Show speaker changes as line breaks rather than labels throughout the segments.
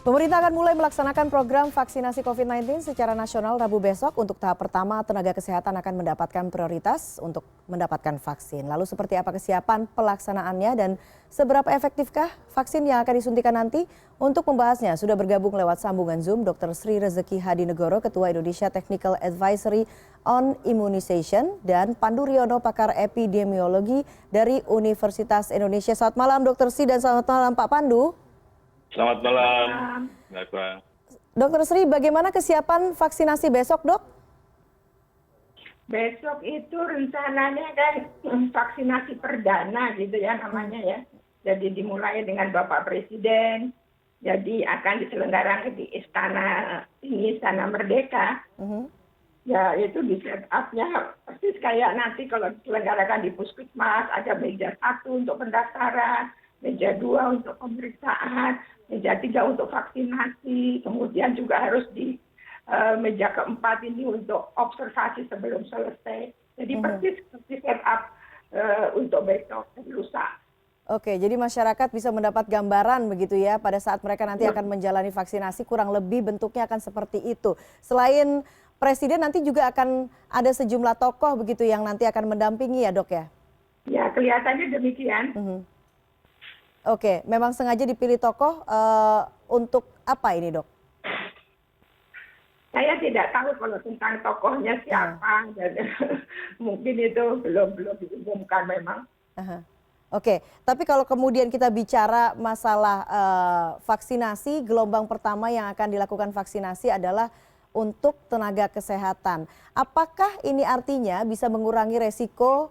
Pemerintah akan mulai melaksanakan program vaksinasi COVID-19 secara nasional Rabu besok. Untuk tahap pertama, tenaga kesehatan akan mendapatkan prioritas untuk mendapatkan vaksin. Lalu seperti apa kesiapan pelaksanaannya dan seberapa efektifkah vaksin yang akan disuntikan nanti? Untuk membahasnya, sudah bergabung lewat sambungan Zoom Dr. Sri Rezeki Hadinegoro, Ketua Indonesia Technical Advisory on Immunization, dan Pandu Riono, pakar epidemiologi dari Universitas Indonesia. Selamat malam Dr. Sri dan selamat malam Pak Pandu.
Selamat malam, Mbak Eva.
Dr. Sri, bagaimana kesiapan vaksinasi besok, Dok?
Besok itu rencananya kan vaksinasi perdana gitu ya namanya ya. Jadi dimulai dengan Bapak Presiden. Jadi akan diselenggarakan di Istana Merdeka. Ya itu di setupnya persis kayak nanti kalau diselenggarakan di Puskesmas, ada meja 1 untuk pendaftaran, meja 2 untuk pemeriksaan, meja 3 untuk vaksinasi, kemudian juga harus di meja keempat ini untuk observasi sebelum selesai. Jadi persis seperti setup untuk besok lusa.
Oke, jadi masyarakat bisa mendapat gambaran begitu ya pada saat mereka nanti akan menjalani vaksinasi, kurang lebih bentuknya akan seperti itu. Selain Presiden nanti juga akan ada sejumlah tokoh begitu yang nanti akan mendampingi ya Dok ya?
Ya kelihatannya demikian.
Oke, memang sengaja dipilih tokoh untuk apa ini Dok?
Saya tidak tahu kalau tentang tokohnya siapa, dan mungkin itu belum diumumkan memang.
Oke, tapi kalau kemudian kita bicara masalah vaksinasi, gelombang pertama yang akan dilakukan vaksinasi adalah untuk tenaga kesehatan. Apakah ini artinya bisa mengurangi resiko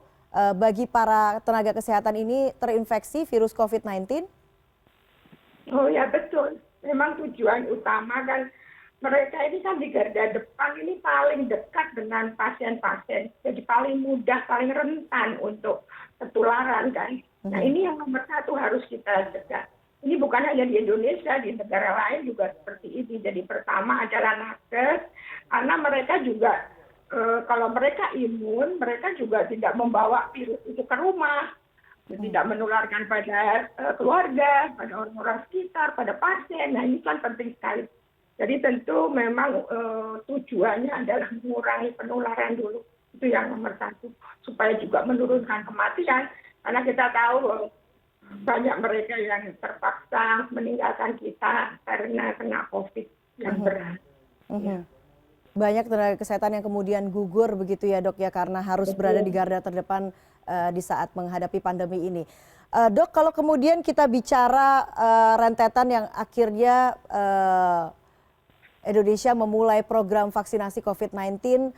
bagi para tenaga kesehatan ini terinfeksi virus COVID-19?
Oh ya betul, memang tujuan utama kan mereka ini kan di garda depan ini paling dekat dengan pasien-pasien, jadi paling mudah, paling rentan untuk ketularan kan. Nah ini yang nomor 1 harus kita cegah. Ini bukan hanya di Indonesia, di negara lain juga seperti ini. Jadi pertama adalah nakes, karena mereka juga kalau mereka imun, mereka juga tidak membawa virus itu ke rumah, tidak menularkan pada keluarga, pada orang-orang sekitar, pada pasien. Nah ini kan penting sekali. Jadi tentu memang tujuannya adalah mengurangi penularan dulu. Itu yang nomor 1. Supaya juga menurunkan kematian. Karena kita tahu banyak mereka yang terpaksa meninggalkan kita karena kena COVID yang berat.
Banyak tenaga kesehatan yang kemudian gugur begitu ya Dok ya, karena harus berada di garda terdepan di saat menghadapi pandemi ini. Dok, kalau kemudian kita bicara rentetan yang akhirnya Indonesia memulai program vaksinasi COVID-19,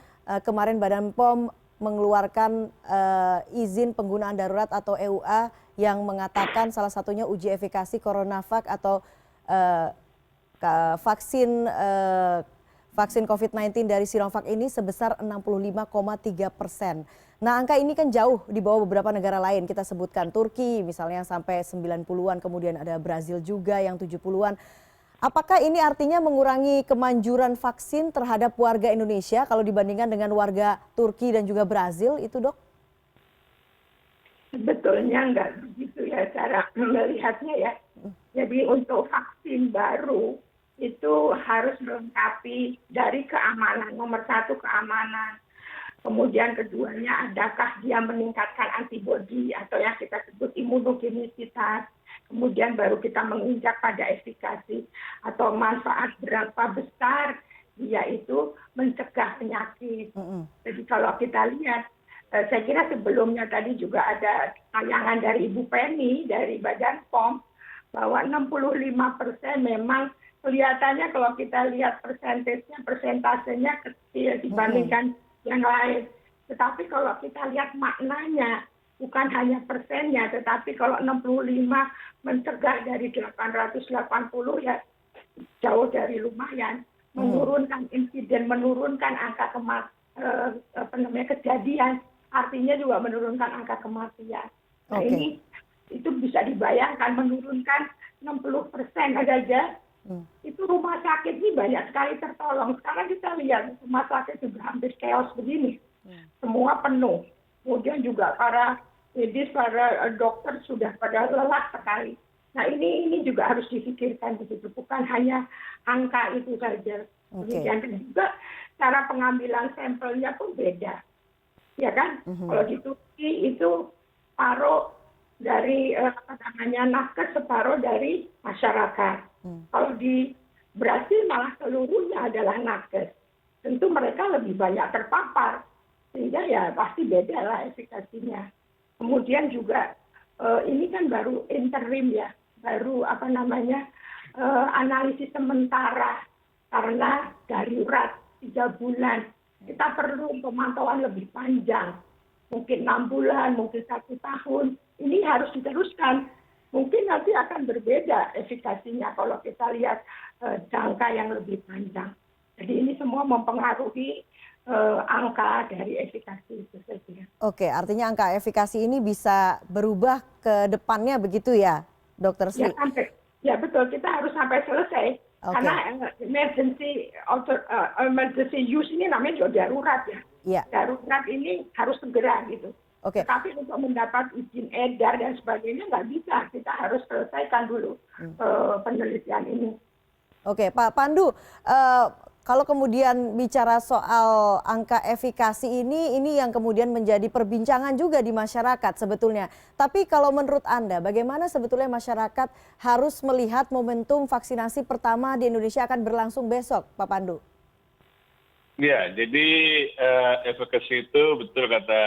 kemarin Badan POM mengeluarkan izin penggunaan darurat atau EUA yang mengatakan salah satunya uji efikasi CoronaVac atau vaksin COVID-19 dari Sinovac ini sebesar 65,3%. Nah angka ini kan jauh di bawah beberapa negara lain, kita sebutkan Turki misalnya sampai 90-an, kemudian ada Brazil juga yang 70-an. Apakah ini artinya mengurangi kemanjuran vaksin terhadap warga Indonesia kalau dibandingkan dengan warga Turki dan juga Brazil itu Dok?
Sebetulnya enggak begitu ya cara melihatnya ya. Jadi untuk vaksin baru itu harus melengkapi dari keamanan. Nomor 1 keamanan. Kemudian keduanya adakah dia meningkatkan antibodi atau yang kita sebut imunogenisitas. Kemudian baru kita menginjak pada efikasi atau manfaat berapa besar dia itu mencegah penyakit. Jadi kalau kita lihat, saya kira sebelumnya tadi juga ada tayangan dari Ibu Penny dari Badan POM bahwa 65% memang kelihatannya kalau kita lihat persentasenya kecil dibandingkan yang lain. Tetapi kalau kita lihat maknanya, bukan hanya persennya, tetapi kalau 65 mencegah dari 880 ya jauh dari lumayan. Menurunkan insiden, menurunkan angka kejadian, artinya juga menurunkan angka kematian. Nah ini itu bisa dibayangkan menurunkan 60% aja. Itu rumah sakit ini banyak sekali tertolong. Sekarang kita lihat rumah sakit juga hampir chaos begini. Semua penuh. Kemudian juga para medis, para dokter sudah pada lelah sekali. Nah ini juga harus difikirkan begitu, bukan hanya angka itu saja. Kemudian juga cara pengambilan sampelnya pun beda, ya kan? Kalau di Turki itu separuh dari nakes, separuh dari masyarakat. Kalau di Brasil malah seluruhnya adalah nakes. Tentu mereka lebih banyak terpapar, sehingga ya pasti beda lah efikasinya. Kemudian juga ini kan baru interim ya, baru analisis sementara karena darurat 3 bulan. Kita perlu pemantauan lebih panjang, mungkin 6 bulan, mungkin 1 tahun. Ini harus diteruskan. Mungkin nanti akan berbeda efikasinya kalau kita lihat jangka yang lebih panjang. Jadi ini semua mempengaruhi angka dari efikasi itu saja.
Oke, artinya angka efikasi ini bisa berubah ke depannya begitu ya, Dokter Sri?
Ya betul, kita harus sampai selesai. Karena emergency use ini namanya juga darurat ya. Darurat ini harus segera gitu. Tetapi untuk mendapat izin edar dan sebagainya nggak bisa. Kita harus selesaikan dulu penelitian ini.
Oke, Pak Pandu, kalau kemudian bicara soal angka efikasi ini yang kemudian menjadi perbincangan juga di masyarakat sebetulnya. Tapi kalau menurut Anda, bagaimana sebetulnya masyarakat harus melihat momentum vaksinasi pertama di Indonesia akan berlangsung besok, Pak Pandu?
Ya, jadi efikasi itu betul kata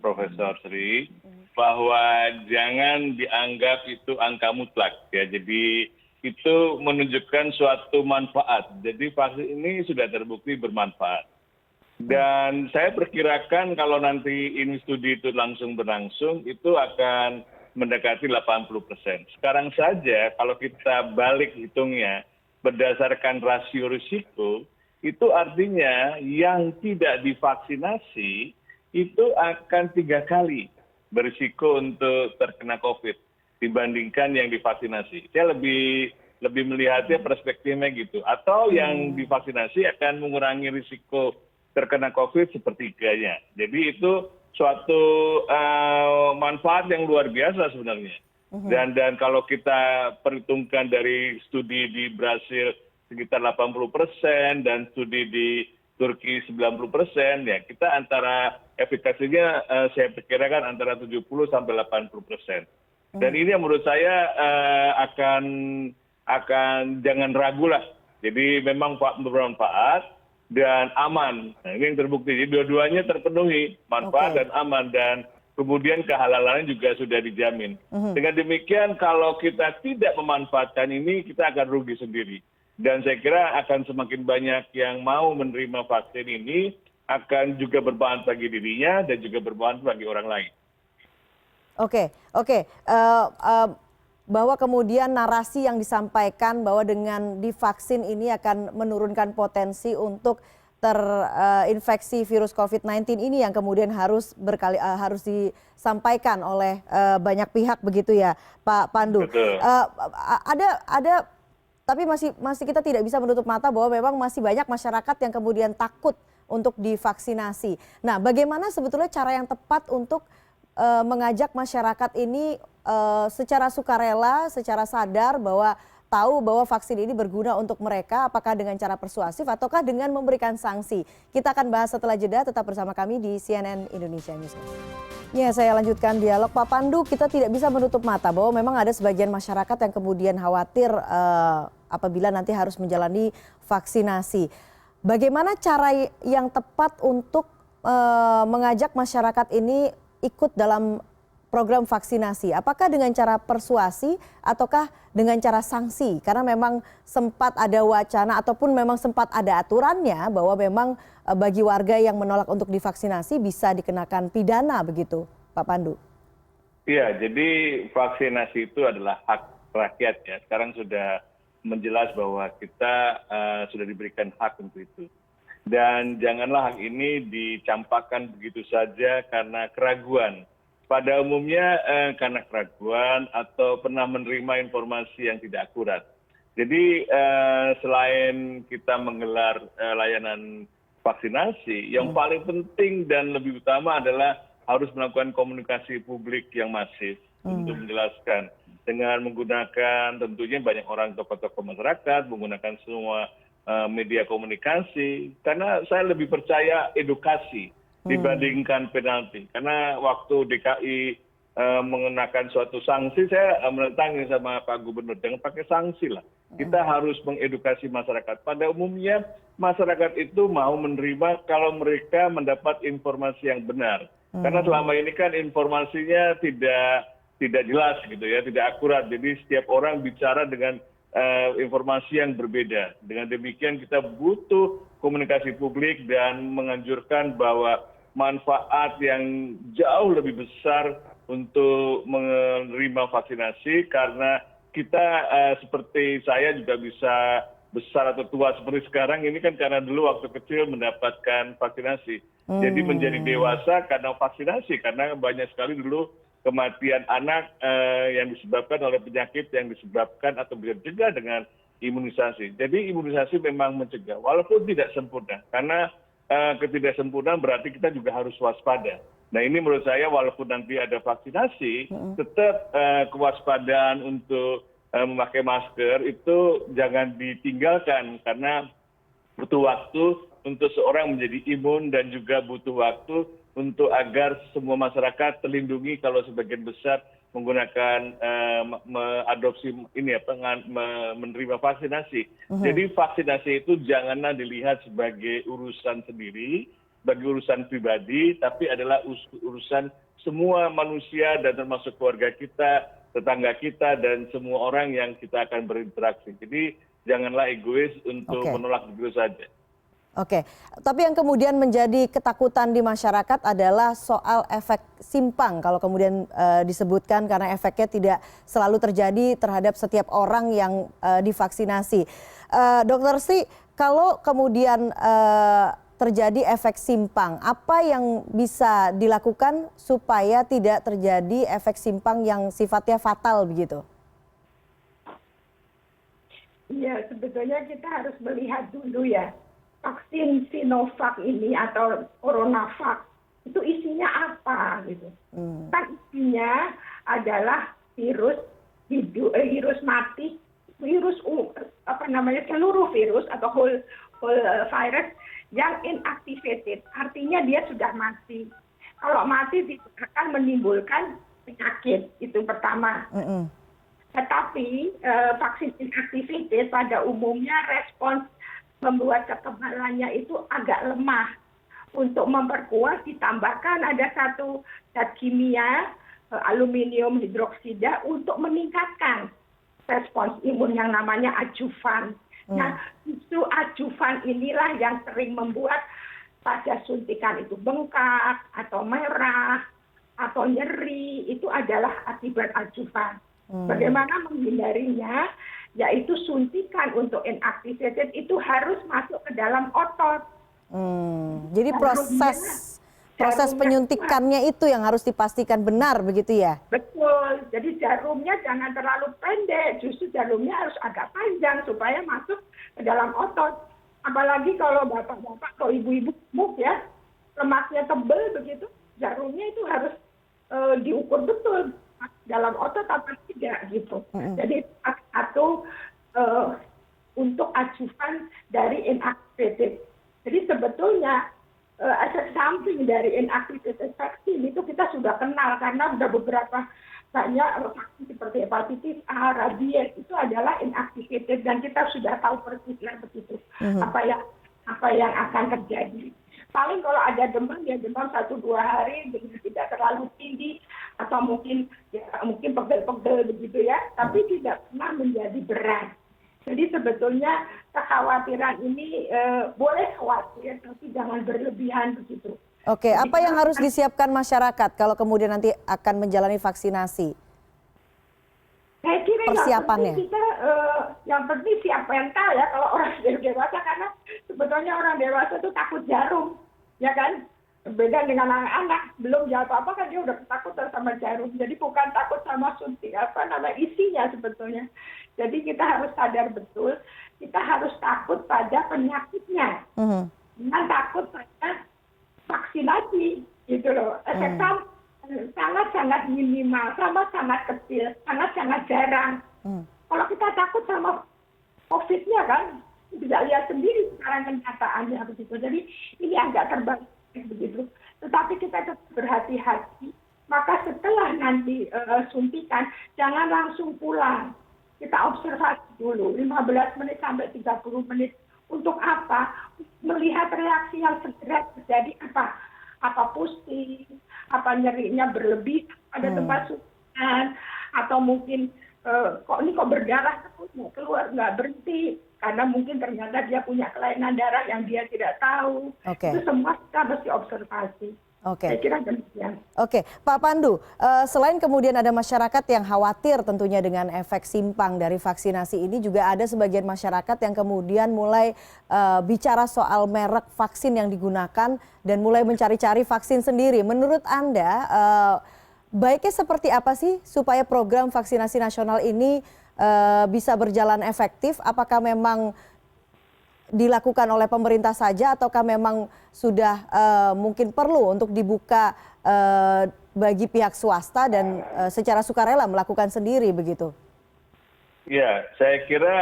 Profesor Sri, bahwa jangan dianggap itu angka mutlak. Ya, jadi itu menunjukkan suatu manfaat. Jadi vaksin ini sudah terbukti bermanfaat. Dan saya perkirakan kalau nanti ini studi itu langsung berlangsung, itu akan mendekati 80%. Sekarang saja kalau kita balik hitungnya berdasarkan rasio risiko, itu artinya yang tidak divaksinasi itu akan 3 kali berisiko untuk terkena COVID dibandingkan yang divaksinasi. Saya lebih melihatnya perspektifnya gitu. Atau yang divaksinasi akan mengurangi risiko terkena COVID sepertiganya. Jadi itu suatu manfaat yang luar biasa sebenarnya. Dan kalau kita perhitungkan dari studi di Brasil sekitar 80% dan studi di Turki 90%, ya kita antara efikasinya saya perkirakan antara 70 sampai 80%. Dan ini yang menurut saya akan jangan ragu lah. Jadi memang bermanfaat dan aman. Nah, ini yang terbukti. Jadi dua-duanya terpenuhi, manfaat dan aman, dan kemudian kehalalannya juga sudah dijamin. Dengan demikian kalau kita tidak memanfaatkan ini, kita akan rugi sendiri. Dan saya kira akan semakin banyak yang mau menerima vaksin ini, akan juga bermanfaat bagi dirinya dan juga bermanfaat bagi orang lain.
Oke. Bahwa kemudian narasi yang disampaikan bahwa dengan divaksin ini akan menurunkan potensi untuk terinfeksi virus COVID-19 ini yang kemudian harus disampaikan oleh banyak pihak begitu ya, Pak Pandu.
Betul.
Ada tapi masih kita tidak bisa menutup mata bahwa memang masih banyak masyarakat yang kemudian takut untuk divaksinasi. Nah, bagaimana sebetulnya cara yang tepat untuk mengajak masyarakat ini secara sukarela, secara sadar bahwa tahu bahwa vaksin ini berguna untuk mereka, apakah dengan cara persuasif ataukah dengan memberikan sanksi? Kita akan bahas setelah jeda, tetap bersama kami di CNN Indonesia News. Ya, saya lanjutkan dialog. Pak Pandu, kita tidak bisa menutup mata bahwa memang ada sebagian masyarakat yang kemudian khawatir apabila nanti harus menjalani vaksinasi. Bagaimana cara yang tepat untuk mengajak masyarakat ini ikut dalam program vaksinasi? Apakah dengan cara persuasi ataukah dengan cara sanksi? Karena memang sempat ada wacana ataupun memang sempat ada aturannya bahwa memang bagi warga yang menolak untuk divaksinasi bisa dikenakan pidana begitu, Pak Pandu.
Iya, jadi vaksinasi itu adalah hak rakyat ya. Sekarang sudah menjelas bahwa kita sudah diberikan hak untuk itu. Dan janganlah hak ini dicampakkan begitu saja karena keraguan. Pada umumnya karena keraguan atau pernah menerima informasi yang tidak akurat. Jadi selain kita menggelar layanan vaksinasi, yang paling penting dan lebih utama adalah harus melakukan komunikasi publik yang masif untuk menjelaskan dengan menggunakan tentunya banyak orang tokoh-tokoh masyarakat, menggunakan semua media komunikasi. Karena saya lebih percaya edukasi dibandingkan penalti. Karena waktu DKI mengenakan suatu sanksi, saya menentang sama Pak Gubernur, jangan pakai sanksi lah. Kita harus mengedukasi masyarakat. Pada umumnya masyarakat itu mau menerima kalau mereka mendapat informasi yang benar. Karena selama ini kan informasinya tidak jelas gitu ya, tidak akurat. Jadi setiap orang bicara dengan informasi yang berbeda. Dengan demikian kita butuh komunikasi publik dan menganjurkan bahwa manfaat yang jauh lebih besar untuk menerima vaksinasi, karena kita seperti saya juga bisa besar atau tua seperti sekarang ini kan karena dulu waktu kecil mendapatkan vaksinasi. Jadi menjadi dewasa karena vaksinasi, karena banyak sekali dulu kematian anak yang disebabkan oleh penyakit yang disebabkan atau bisa dicegah dengan imunisasi. Jadi imunisasi memang mencegah, walaupun tidak sempurna. Karena ketidaksempurnaan berarti kita juga harus waspada. Nah ini menurut saya walaupun nanti ada vaksinasi, tetap kewaspadaan untuk memakai masker itu jangan ditinggalkan, karena butuh waktu untuk seorang menjadi imun dan juga butuh waktu untuk agar semua masyarakat terlindungi kalau sebagian besar menggunakan mengadopsi ini menerima vaksinasi. Jadi vaksinasi itu janganlah dilihat sebagai urusan sendiri, bagi urusan pribadi, tapi adalah urusan semua manusia dan termasuk keluarga kita, tetangga kita, dan semua orang yang kita akan berinteraksi. Jadi janganlah egois untuk menolak begitu saja.
Oke, tapi yang kemudian menjadi ketakutan di masyarakat adalah soal efek simpang kalau kemudian disebutkan, karena efeknya tidak selalu terjadi terhadap setiap orang yang divaksinasi. Dr. Sri, kalau kemudian terjadi efek simpang, apa yang bisa dilakukan supaya tidak terjadi efek simpang yang sifatnya fatal begitu?
Iya, sebetulnya kita harus melihat dulu ya, vaksin Sinovac ini atau CoronaVac itu isinya apa gitu. Kan isinya adalah virus mati, seluruh virus atau whole virus yang inactivated, artinya dia sudah mati. Kalau mati akan menimbulkan penyakit, itu pertama. Tetapi vaksin inactivated pada umumnya respons membuat kekebalannya itu agak lemah. Untuk memperkuat ditambahkan ada satu zat kimia, aluminium hidroksida, untuk meningkatkan respons imun yang namanya adjuvan. Nah, justru adjuvan inilah yang sering membuat pada suntikan itu bengkak atau merah atau nyeri, itu adalah akibat adjuvan. Bagaimana menghindarinya? Yaitu suntikan untuk inactivated itu harus masuk ke dalam otot.
Jadi proses penyuntikannya itu yang harus dipastikan benar begitu ya?
Betul, jadi jarumnya jangan terlalu pendek, justru jarumnya harus agak panjang supaya masuk ke dalam otot. Apalagi kalau bapak-bapak atau ibu-ibu gemuk ya, lemaknya tebal begitu, jarumnya itu harus diukur betul dalam otot apa tidak gitu. Jadi satu untuk adjuvan dari inactivated. Jadi sebetulnya efek samping dari inactivated vaksin itu kita sudah kenal, karena sudah beberapa banyak vaksin seperti hepatitis A, rabies itu adalah inactivated, dan kita sudah tahu persisnya begitu apa yang akan terjadi. Paling kalau ada demam, ya demam 1-2 hari dengan tidak terlalu tinggi, atau mungkin pegel-pegel begitu ya, tapi tidak pernah menjadi berat. Jadi sebetulnya kekhawatiran ini boleh khawatir, tapi jangan berlebihan begitu.
Oke, apa yang harus disiapkan masyarakat kalau kemudian nanti akan menjalani vaksinasi?
Saya kira
persiapannya.
Yang penting siap mental ya kalau orang dewasa, karena sebetulnya orang dewasa itu takut jarum, ya kan? Beda dengan anak-anak, belum jawab apa kan dia udah ketakutan sama jarum. Jadi bukan takut sama suntik, isinya sebetulnya. Jadi kita harus sadar betul, kita harus takut pada penyakitnya, jangan takut pada vaksinasi, gitu loh. Efek sangat-sangat minimal, sangat-sangat kecil, sangat-sangat jarang. Kalau kita takut sama COVID-nya kan, bisa lihat sendiri sekarang kenyataannya begitu. Jadi ini agak terbalik begitu. Tetapi kita tetap berhati-hati. Maka setelah nanti suntikan, jangan langsung pulang. Kita observasi dulu 15 menit sampai 30 menit. Untuk apa? Melihat reaksi yang segera terjadi apa? Apa pusing, apa nyerinya berlebih pada tempat suntikan, atau mungkin kok berdarah terus keluar nggak berhenti karena mungkin ternyata dia punya kelainan darah yang dia tidak tahu. Itu semua kita mesti observasi. Saya kira demikian.
Oke, Pak Pandu, selain kemudian ada masyarakat yang khawatir tentunya dengan efek simpang dari vaksinasi ini, juga ada sebagian masyarakat yang kemudian mulai bicara soal merek vaksin yang digunakan dan mulai mencari-cari vaksin sendiri. Menurut Anda, baiknya seperti apa sih supaya program vaksinasi nasional ini bisa berjalan efektif? Apakah memang dilakukan oleh pemerintah saja ataukah memang sudah mungkin perlu untuk dibuka bagi pihak swasta dan secara sukarela melakukan sendiri begitu?
Ya, saya kira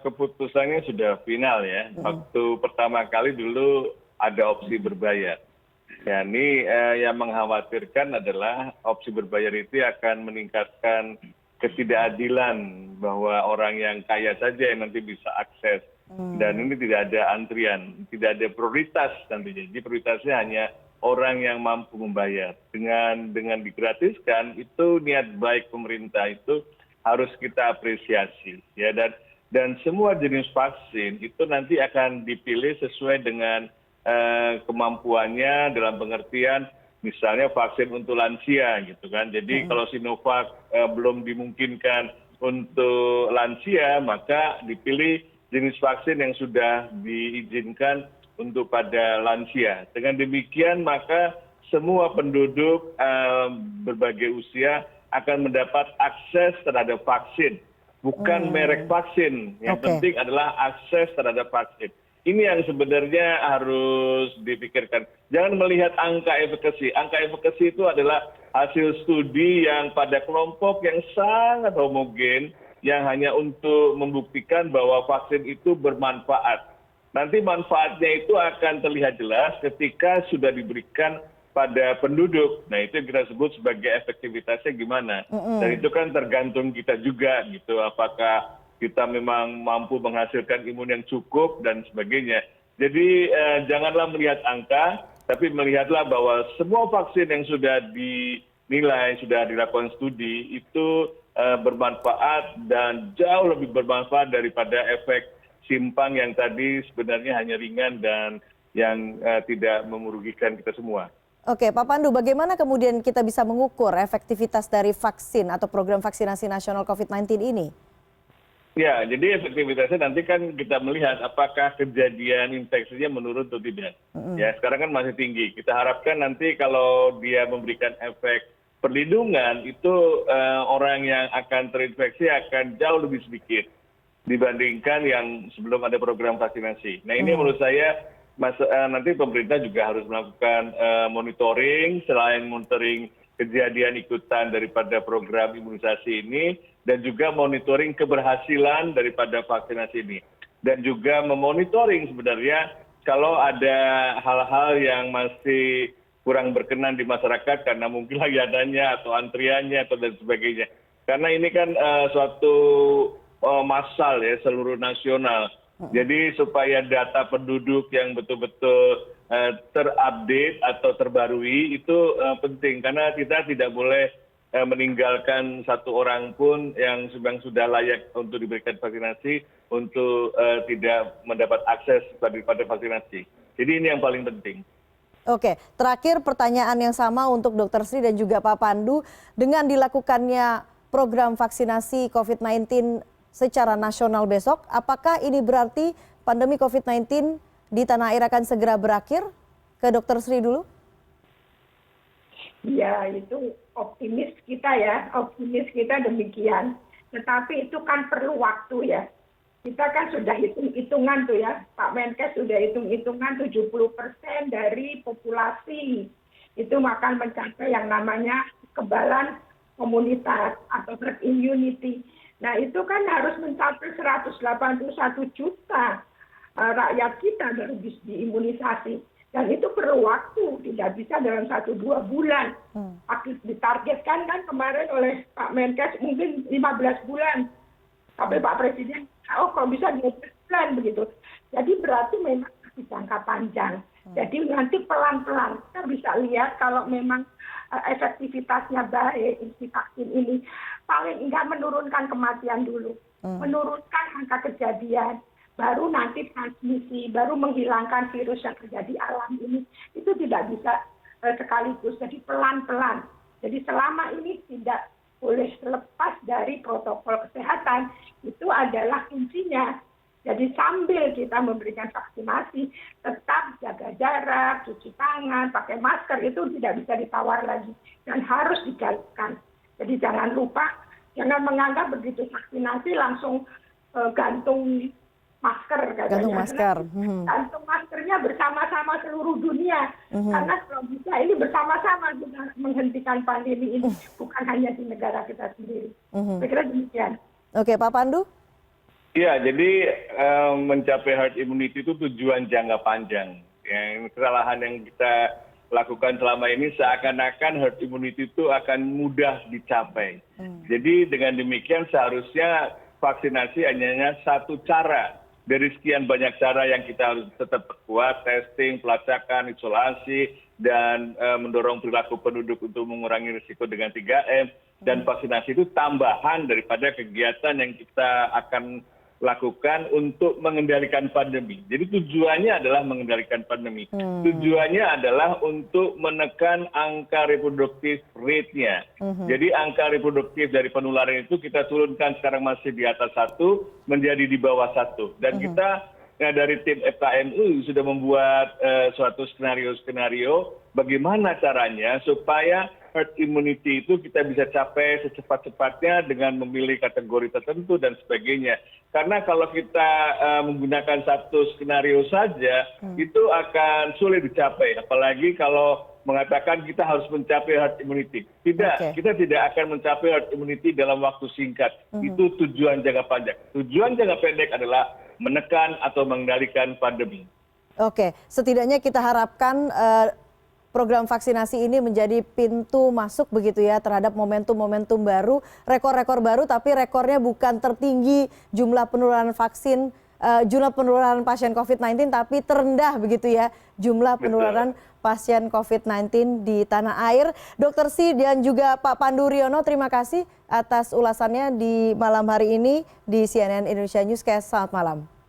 keputusannya sudah final ya. Waktu pertama kali dulu ada opsi berbayar. Ya, ini yang mengkhawatirkan adalah opsi berbayar itu akan meningkatkan ketidakadilan bahwa orang yang kaya saja yang nanti bisa akses. Dan ini tidak ada antrian, tidak ada prioritas nantinya. Jadi prioritasnya hanya orang yang mampu membayar. Dengan digratiskan itu niat baik pemerintah itu harus kita apresiasi. Ya, dan semua jenis vaksin itu nanti akan dipilih sesuai dengan kemampuannya dalam pengertian misalnya vaksin untuk lansia gitu kan. Jadi kalau Sinovac belum dimungkinkan untuk lansia, maka dipilih jenis vaksin yang sudah diizinkan untuk pada lansia. Dengan demikian maka semua penduduk berbagai usia akan mendapat akses terhadap vaksin. Bukan merek vaksin, yang penting adalah akses terhadap vaksin. Ini yang sebenarnya harus dipikirkan. Jangan melihat angka efikasi. Angka efikasi itu adalah hasil studi yang pada kelompok yang sangat homogen, yang hanya untuk membuktikan bahwa vaksin itu bermanfaat. Nanti manfaatnya itu akan terlihat jelas ketika sudah diberikan pada penduduk. Nah, itu yang kita sebut sebagai efektivitasnya gimana. Dan itu kan tergantung kita juga gitu, apakah kita memang mampu menghasilkan imun yang cukup dan sebagainya. Jadi janganlah melihat angka, tapi melihatlah bahwa semua vaksin yang sudah dinilai, sudah dilakukan studi, itu bermanfaat dan jauh lebih bermanfaat daripada efek simpang yang tadi sebenarnya hanya ringan dan yang tidak merugikan kita semua.
Oke, Pak Pandu, bagaimana kemudian kita bisa mengukur efektivitas dari vaksin atau program vaksinasi nasional COVID-19 ini?
Ya, jadi efektivitasnya nanti kan kita melihat apakah kejadian infeksinya menurun atau tidak. Ya, sekarang kan masih tinggi. Kita harapkan nanti kalau dia memberikan efek perlindungan itu orang yang akan terinfeksi akan jauh lebih sedikit dibandingkan yang sebelum ada program vaksinasi. Nah, ini menurut saya nanti pemerintah juga harus melakukan monitoring, selain monitoring kejadian ikutan daripada program imunisasi ini, dan juga monitoring keberhasilan daripada vaksinasi ini. Dan juga memonitoring sebenarnya kalau ada hal-hal yang masih kurang berkenan di masyarakat karena mungkin lagi adanya atau antriannya atau dan sebagainya. Karena ini kan suatu massal ya, seluruh nasional. Jadi supaya data penduduk yang betul-betul terupdate atau terbarui itu penting. Karena kita tidak boleh meninggalkan satu orang pun yang sudah layak untuk diberikan vaksinasi untuk tidak mendapat akses pada vaksinasi. Jadi ini yang paling penting.
Oke, terakhir pertanyaan yang sama untuk Dr. Sri dan juga Pak Pandu. Dengan dilakukannya program vaksinasi COVID-19 secara nasional besok, apakah ini berarti pandemi COVID-19 di tanah air akan segera berakhir? Ke Dr. Sri dulu.
Ya, itu optimis kita demikian. Tetapi itu kan perlu waktu ya. Kita kan sudah hitung-hitungan tuh ya, Pak Menkes sudah hitung-hitungan 70% dari populasi itu akan mencapai yang namanya kekebalan komunitas atau herd immunity. Nah itu kan harus mencapai 181 juta rakyat kita baru diimunisasi. Dan itu perlu waktu, tidak bisa dalam 1-2 bulan. Ditargetkan kan kemarin oleh Pak Menkes mungkin 15 bulan. Sampai Pak Presiden, kalau bisa 12 bulan begitu. Jadi berarti memang masih jangka panjang. Jadi nanti pelan-pelan kita bisa lihat kalau memang efektivitasnya baik si vaksin ini. Paling enggak menurunkan kematian dulu. Menurunkan angka kejadian. Baru nanti transmisi, baru menghilangkan virus yang terjadi alam ini. Itu tidak bisa sekaligus, jadi pelan-pelan. Jadi selama ini tidak boleh lepas dari protokol kesehatan, itu adalah kuncinya. Jadi sambil kita memberikan vaksinasi, tetap jaga jarak, cuci tangan, pakai masker, itu tidak bisa ditawar lagi. Dan harus digalakkan. Jadi jangan lupa, jangan menganggap begitu vaksinasi langsung gantung masker katanya.
Gantung masker.
Gantung maskernya bersama-sama seluruh dunia. Karena kalau bisa ini bersama-sama kita menghentikan pandemi ini. Bukan hanya di negara kita sendiri. Saya kira demikian.
Oke, Pak Pandu?
Ya, jadi mencapai herd immunity itu tujuan jangka panjang. Yang kesalahan yang kita lakukan selama ini seakan-akan herd immunity itu akan mudah dicapai. Jadi dengan demikian seharusnya vaksinasi hanya satu cara dari sekian banyak cara yang kita harus tetap perkuat, testing, pelacakan, isolasi, dan mendorong perilaku penduduk untuk mengurangi risiko dengan 3M. Dan vaksinasi itu tambahan daripada kegiatan yang kita akan lakukan untuk mengendalikan pandemi. Jadi tujuannya adalah mengendalikan pandemi. Tujuannya adalah untuk menekan angka reproduktif rate-nya. Jadi angka reproduktif dari penularan itu kita turunkan sekarang masih di atas 1 menjadi di bawah 1. Dan kita dari tim FKNU sudah membuat suatu skenario-skenario bagaimana caranya supaya herd immunity itu kita bisa capai secepat-cepatnya dengan memilih kategori tertentu dan sebagainya. Karena kalau kita menggunakan satu skenario saja, itu akan sulit dicapai. Apalagi kalau mengatakan kita harus mencapai herd immunity. Tidak, kita tidak akan mencapai herd immunity dalam waktu singkat. Itu tujuan jangka panjang. Tujuan jangka pendek adalah menekan atau mengendalikan pandemi.
Oke, setidaknya kita harapkan program vaksinasi ini menjadi pintu masuk begitu ya terhadap momentum-momentum baru, rekor-rekor baru, tapi rekornya bukan tertinggi jumlah penularan vaksin, jumlah penularan pasien COVID-19, tapi terendah begitu ya jumlah penularan pasien COVID-19 di tanah air. Dr. Si dan juga Pak Pandu Riono, terima kasih atas ulasannya di malam hari ini di CNN Indonesia Newscast. Selamat malam.